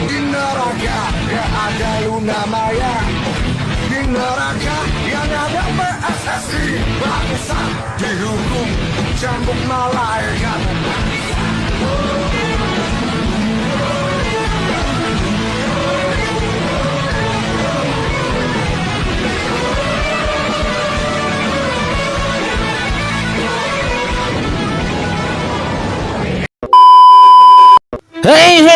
Di neraka gak ada Luna Maya, di neraka yang ada PSSI. Bangsa dihukum cambuk malaikat.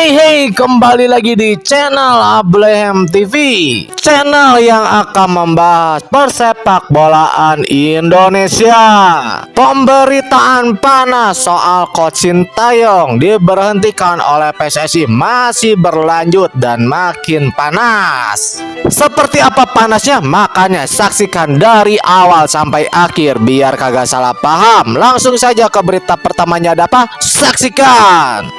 Hey, kembali lagi di channel Ablehem TV, channel yang akan membahas persepak bolaan Indonesia. Pemberitaan panas soal Coach Sintayong diberhentikan oleh PSSI masih berlanjut dan makin panas. Seperti apa panasnya? Makanya saksikan dari awal sampai akhir biar kagak salah paham. Langsung saja ke berita pertamanya, ada apa? Saksikan.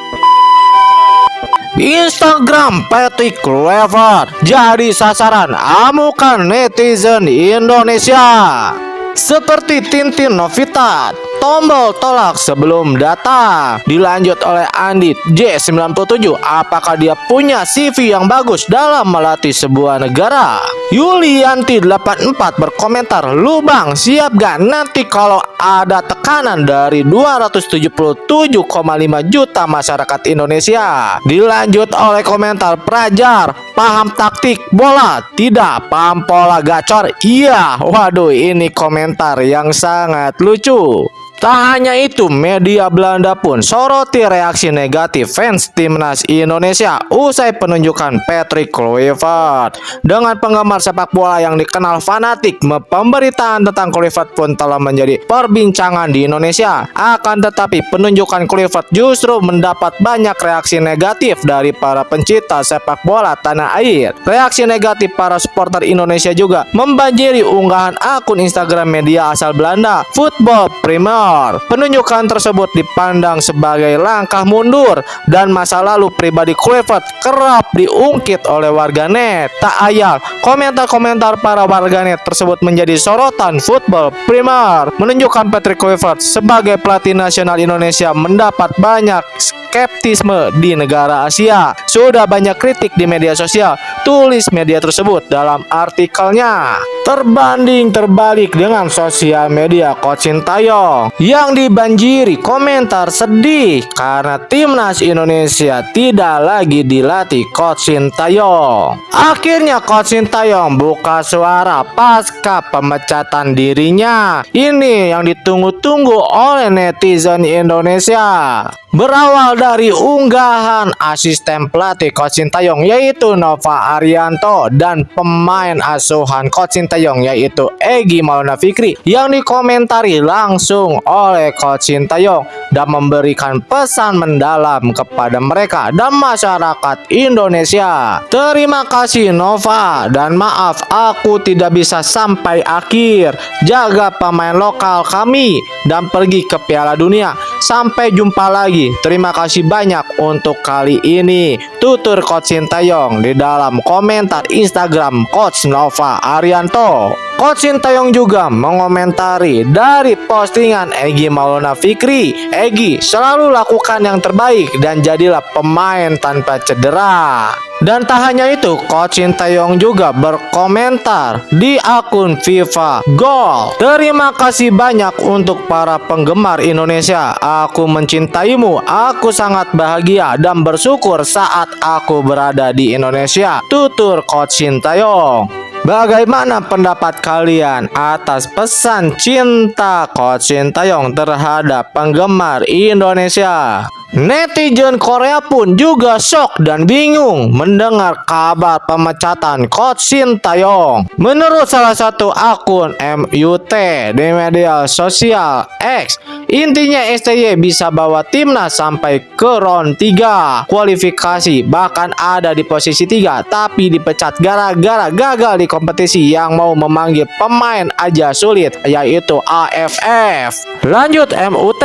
Instagram Patrick Kluivert jadi sasaran amukan netizen Indonesia. Seperti Tintin Novita, tombol tolak sebelum datang. Dilanjut oleh Andi J97, apakah dia punya CV yang bagus dalam melatih sebuah negara? Yulianti 84 berkomentar, "Lu bang siap gak nanti kalau ada tekanan dari 277,5 juta masyarakat Indonesia?" Dilanjut oleh komentar Prajar, "Paham taktik bola? Tidak. Paham pola gacor? Iya." Waduh, ini komentar yang sangat lucu. Tak hanya itu, media Belanda pun soroti reaksi negatif fans timnas Indonesia usai penunjukan Patrick Kluivert. Dengan penggemar sepak bola yang dikenal fanatik, pemberitaan tentang Kluivert pun telah menjadi perbincangan di Indonesia. Akan tetapi penunjukan Kluivert justru mendapat banyak reaksi negatif dari para pencinta sepak bola tanah air. Reaksi negatif para supporter Indonesia juga membanjiri unggahan akun Instagram media asal Belanda, Football Premier. Penunjukan tersebut dipandang sebagai langkah mundur dan masa lalu pribadi Kluivert kerap diungkit oleh warganet. Tak ayal, komentar-komentar para warganet tersebut menjadi sorotan. Football Premier menunjukkan Patrick Kluivert sebagai pelatih nasional Indonesia mendapat banyak skeptisme di negara Asia. Sudah banyak kritik di media sosial, tulis media tersebut dalam artikelnya. Terbanding terbalik dengan sosial media Coach Sintayong yang dibanjiri komentar sedih karena timnas Indonesia tidak lagi dilatih Coach Sintayong. Akhirnya Coach Sintayong buka suara pasca pemecatan dirinya. Ini yang ditunggu-tunggu oleh netizen Indonesia. Berawal dari unggahan asisten pelatih Coach Sintayong yaitu Nova Arianto dan pemain asuhan Coach Sintayong yaitu Egy Maulana Fikri yang dikomentari langsung oleh Coach Sintayong dan memberikan pesan mendalam kepada mereka dan masyarakat Indonesia. "Terima kasih Nova dan maaf aku tidak bisa sampai akhir. Jaga pemain lokal kami dan pergi ke Piala Dunia. Sampai jumpa lagi. Terima kasih banyak untuk kali ini," tutur Coach Sintayong di dalam komentar Instagram Coach Nova Arianto. Coach Sintayong juga mengomentari dari postingan Egy Maulana Fikri, "Egy, selalu lakukan yang terbaik dan jadilah pemain tanpa cedera." Dan tak hanya itu, Coach Sintayong juga berkomentar di akun FIFA Goal, "Terima kasih banyak untuk para penggemar Indonesia. Aku mencintaimu. Aku sangat bahagia dan bersyukur saat aku berada di Indonesia," tutur Coach Sintayong. Bagaimana pendapat kalian atas pesan cinta Coach Sintayong terhadap penggemar Indonesia? Netizen Korea pun juga shock dan bingung mendengar kabar pemecatan Coach Sintayong. Menurut salah satu akun MUT di media sosial X, intinya STY bisa bawa timnas sampai ke round 3 kualifikasi, bahkan ada di posisi 3 tapi dipecat gara-gara gagal di kompetisi yang mau memanggil pemain aja sulit, yaitu AFF. Lanjut MUT,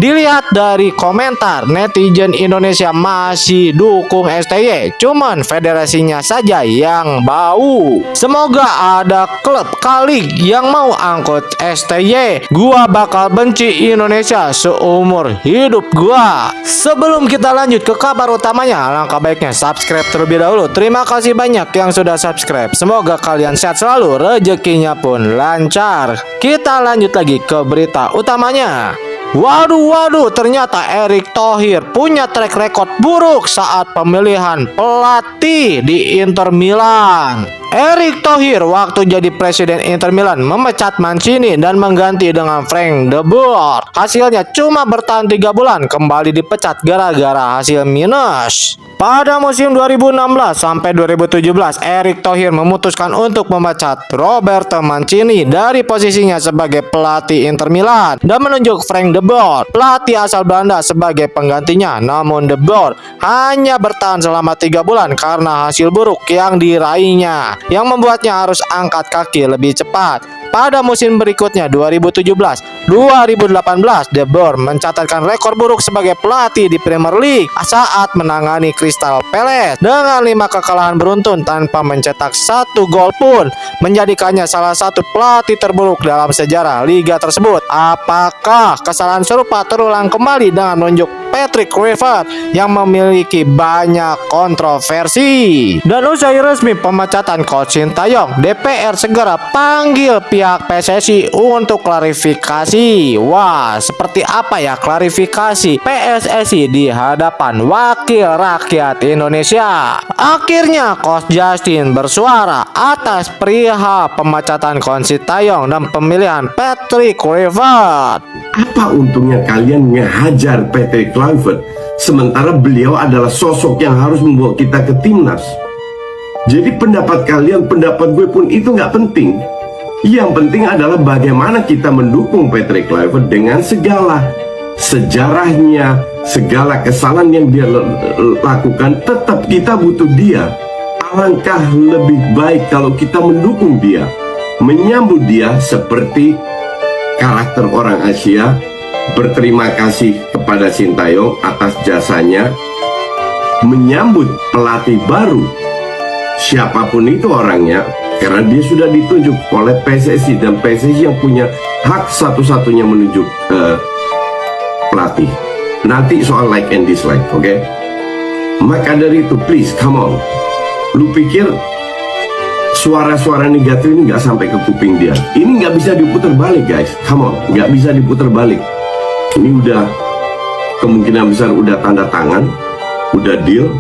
dilihat dari komentar Benar, netizen Indonesia masih dukung STY, cuman federasinya saja yang bau. Semoga ada klub kali yang mau angkut STY. Gua bakal benci Indonesia seumur hidup gua. Sebelum kita lanjut ke kabar utamanya, alangkah baiknya subscribe terlebih dahulu. Terima kasih banyak yang sudah subscribe. Semoga kalian sehat selalu, rezekinya pun lancar. Kita lanjut lagi ke berita utamanya. Waduh, ternyata Erick Thohir punya track record buruk saat pemilihan pelatih di Inter Milan. Erick Thohir waktu jadi presiden Inter Milan memecat Mancini dan mengganti dengan Frank de Boer. Hasilnya cuma bertahan 3 bulan, kembali dipecat gara-gara hasil minus. Pada musim 2016 sampai 2017, Erick Thohir memutuskan untuk memecat Roberto Mancini dari posisinya sebagai pelatih Inter Milan dan menunjuk Frank de Boer, pelatih asal Belanda, sebagai penggantinya. Namun de Boer hanya bertahan selama 3 bulan karena hasil buruk yang diraihnya, yang membuatnya harus angkat kaki lebih cepat. Pada musim berikutnya 2017-2018, De Boer mencatatkan rekor buruk sebagai pelatih di Premier League saat menangani Crystal Palace dengan 5 kekalahan beruntun tanpa mencetak 1 gol pun, menjadikannya salah satu pelatih terburuk dalam sejarah liga tersebut. Apakah kesalahan serupa terulang kembali dengan menunjuk Patrick Kluivert yang memiliki banyak kontroversi? Dan usai resmi pemecatan Coach Sintayong, DPR segera panggil pihak PSSI untuk klarifikasi. Wah, seperti apa ya klarifikasi PSSI di hadapan wakil rakyat Indonesia? Akhirnya Coach Justin bersuara atas perihal pemecatan Coach Sintayong dan pemilihan Patrick Kluivert. Apa untungnya kalian ngehajar Patrick Kluivert sementara beliau adalah sosok yang harus membawa kita ke timnas? Jadi pendapat kalian, pendapat gue pun itu nggak penting. Yang penting adalah bagaimana kita mendukung Patrick Kluivert dengan segala sejarahnya, segala kesalahan yang dia lakukan. Tetap kita butuh dia. Alangkah lebih baik kalau kita mendukung dia, menyambut dia seperti karakter orang Asia. Berterima kasih kepada Sintayong atas jasanya, menyambut pelatih baru siapapun itu orangnya, karena dia sudah ditunjuk oleh PSSI dan PSSI yang punya hak satu-satunya menunjuk pelatih. Nanti soal like and dislike, oke? Maka dari itu, please, come on. Lu pikir suara-suara negatif ini nggak sampai ke kuping dia? Ini nggak bisa diputar balik, guys. Come on, nggak bisa diputar balik. Ini udah kemungkinan besar udah tanda tangan, udah deal.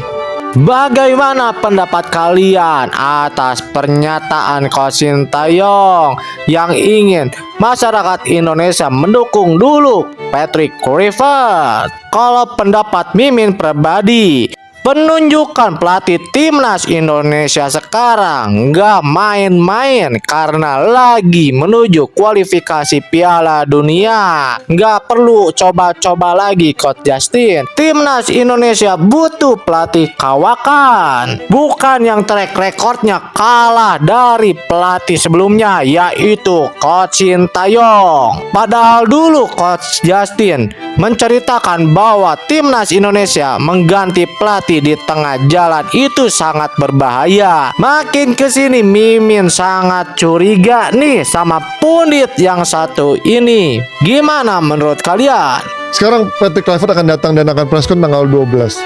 Bagaimana pendapat kalian atas pernyataan Coach Sintayong yang ingin masyarakat Indonesia mendukung dulu Patrick Kluivert? Kalau pendapat Mimin pribadi, penunjukan pelatih timnas Indonesia sekarang nggak main-main karena lagi menuju kualifikasi Piala Dunia. Nggak perlu coba-coba lagi Coach Justin. Timnas Indonesia butuh pelatih kawakan, bukan yang track recordnya kalah dari pelatih sebelumnya, yaitu Coach Sintayong. Padahal dulu Coach Justin menceritakan bahwa timnas Indonesia mengganti pelatih di tengah jalan itu sangat berbahaya. Makin kesini Mimin sangat curiga nih sama pundit yang satu ini. Gimana menurut kalian? Sekarang Patrick Kluivert akan datang dan akan preskon tanggal 12.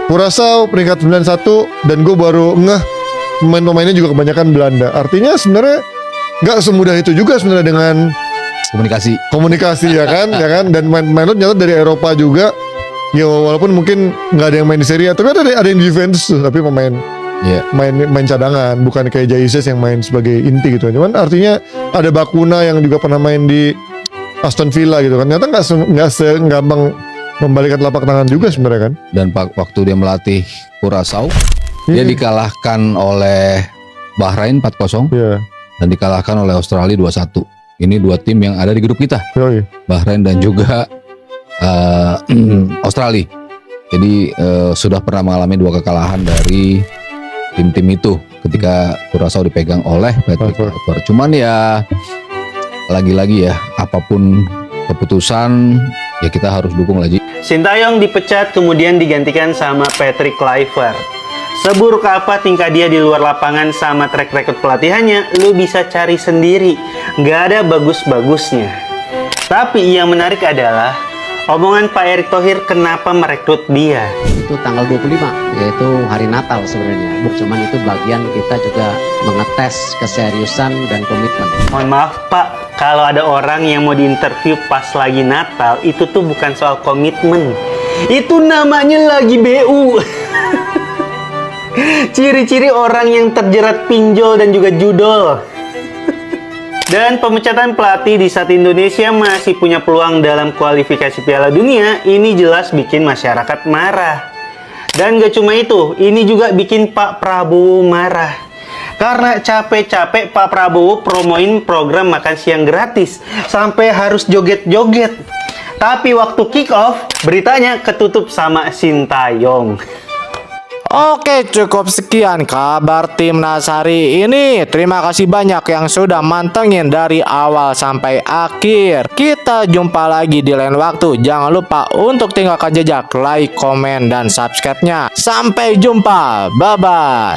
Kurasau peringkat 91 dan gue baru ngeh pemain-pemainnya juga kebanyakan Belanda. Artinya sebenarnya nggak semudah itu juga sebenarnya dengan komunikasi ya kan, ya kan, dan main nyata dari Eropa juga. Ya walaupun mungkin nggak ada yang main di Serie A, tapi ada yang di Juventus tuh, tapi pemain main cadangan, bukan kayak Jesus yang main sebagai inti gitu. Cuman artinya ada Bakuna yang juga pernah main di Aston Villa gitu kan. Ternyata nggak segampang membalikkan telapak tangan juga sebenarnya kan. Dan waktu dia melatih Curaçao, dia dikalahkan oleh Bahrain 4-0 dan dikalahkan oleh Australia 2-1. Ini 2 tim yang ada di grup kita, Bahrain dan juga Australia. Jadi sudah pernah mengalami 2 kekalahan dari tim-tim itu ketika Curaçao dipegang oleh Patrick Kluivert. Cuman ya lagi-lagi ya, apapun keputusan ya kita harus dukung lah Ji. Sintayong dipecat kemudian digantikan sama Patrick Kluivert. Seburuk apa tingkah dia di luar lapangan sama track record pelatihannya, lu bisa cari sendiri. Nggak ada bagus-bagusnya. Tapi yang menarik adalah omongan Pak Erick Thohir kenapa merekrut dia. Itu tanggal 25, yaitu hari Natal sebenarnya. Cuman itu bagian kita juga mengetes keseriusan dan komitmen. Mohon maaf Pak, kalau ada orang yang mau diinterview pas lagi Natal, itu tuh bukan soal komitmen. Itu namanya lagi BU. Ciri-ciri orang yang terjerat pinjol dan juga judol. Dan pemecatan pelatih di saat Indonesia masih punya peluang dalam kualifikasi Piala Dunia, ini jelas bikin masyarakat marah. Dan gak cuma itu, ini juga bikin Pak Prabowo marah. Karena capek-capek Pak Prabowo promoin program makan siang gratis, sampai harus joget-joget. Tapi waktu kick off, beritanya ketutup sama Sintayong. Oke, cukup sekian kabar Timnas hari ini. Terima kasih banyak yang sudah mantengin dari awal sampai akhir. Kita jumpa lagi di lain waktu. Jangan lupa untuk tinggalkan jejak like, komen, dan subscribe-nya. Sampai jumpa. Bye-bye.